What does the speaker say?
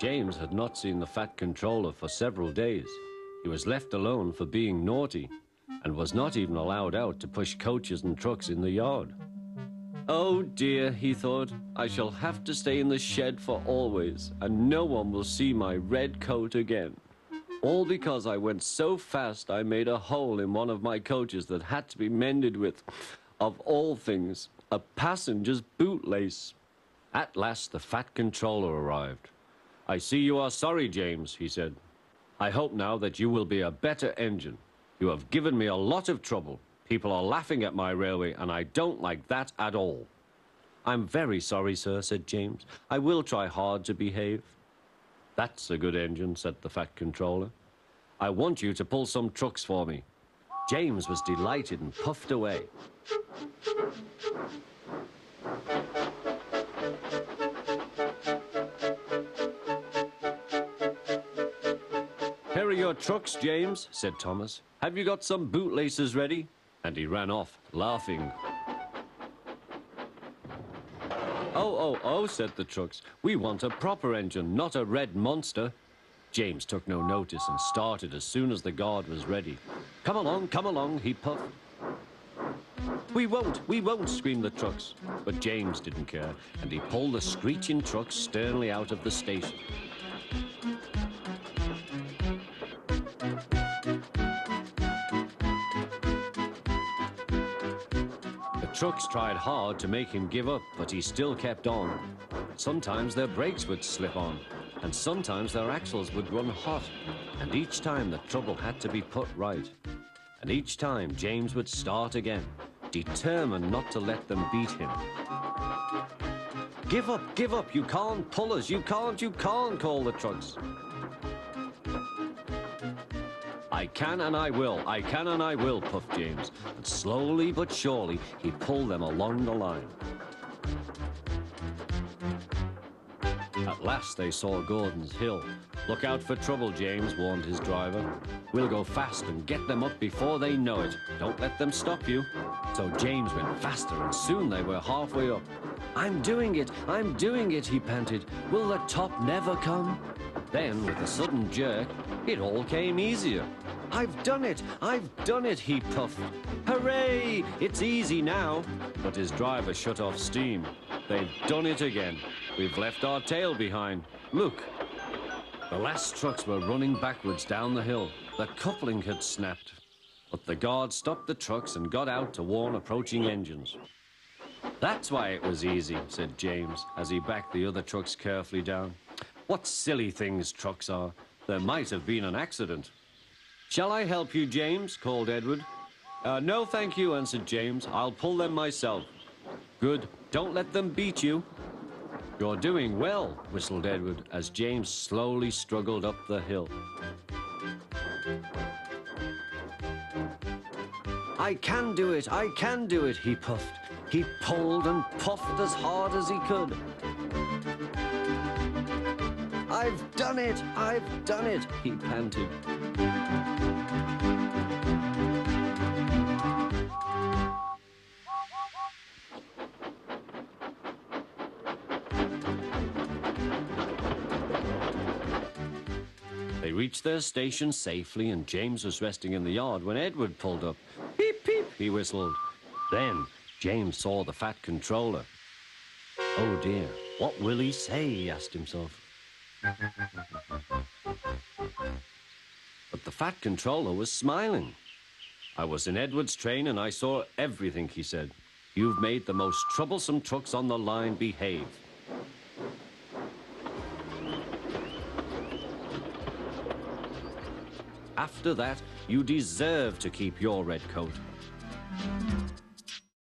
James had not seen the Fat Controller for several days. He was left alone for being naughty and was not even allowed out to push coaches and trucks in the yard. Oh dear, he thought, I shall have to stay in the shed for always, and no one will see my red coat again. All because I went so fast I made a hole in one of my coaches that had to be mended with, of all things, a passenger's bootlace. At last the Fat Controller arrived. I see you are sorry, James, he said. I hope now that you will be a better engine. You have given me a lot of trouble. People are laughing at my railway, and I don't like that at all. I'm very sorry, sir, said James. I will try hard to behave. That's a good engine, said the Fat Controller. I want you to pull some trucks for me. James was delighted and puffed away. Here are your trucks, James, said Thomas. Have you got some bootlaces ready? And he ran off, laughing. Oh, said the trucks. We want a proper engine, not a red monster. James took no notice and started as soon as the guard was ready. Come along, he puffed. We won't, screamed the trucks. But James didn't care, and he pulled the screeching trucks sternly out of the station. The trucks tried hard to make him give up, but he still kept on. Sometimes their brakes would slip on, and sometimes their axles would run hot, and each time the trouble had to be put right. And each time James would start again, determined not to let them beat him. Give up, you can't pull us, you can't, called the trucks. I can and I will, puffed James, and slowly but surely he pulled them along the line. At last they saw Gordon's Hill. Look out for trouble, James, warned his driver. We'll go fast and get them up before they know it. Don't let them stop you. So James went faster, and soon they were halfway up. I'm doing it, he panted. Will the top never come? Then, with a sudden jerk, it all came easier. I've done it, he puffed. Hooray, it's easy now. But his driver shut off steam. They've done it again. We've left our tail behind. Look. The last trucks were running backwards down the hill. The coupling had snapped. But the guard stopped the trucks and got out to warn approaching engines. That's why it was easy, said James, as he backed the other trucks carefully down. What silly things trucks are. There might have been an accident. Shall I help you, James? Called Edward. No, thank you, answered James. I'll pull them myself. Good. Don't let them beat you. You're doing well, whistled Edward, as James slowly struggled up the hill. I can do it, he puffed. He pulled and puffed as hard as he could. I've done it, he panted. They reached their station safely, and James was resting in the yard when Edward pulled up. Peep, peep, he whistled. Then James saw the Fat Controller. Oh dear, what will he say, he asked himself. But the Fat Controller was smiling. I was in Edward's train and I saw everything, he said. You've made the most troublesome trucks on the line behave. After that, you deserve to keep your red coat.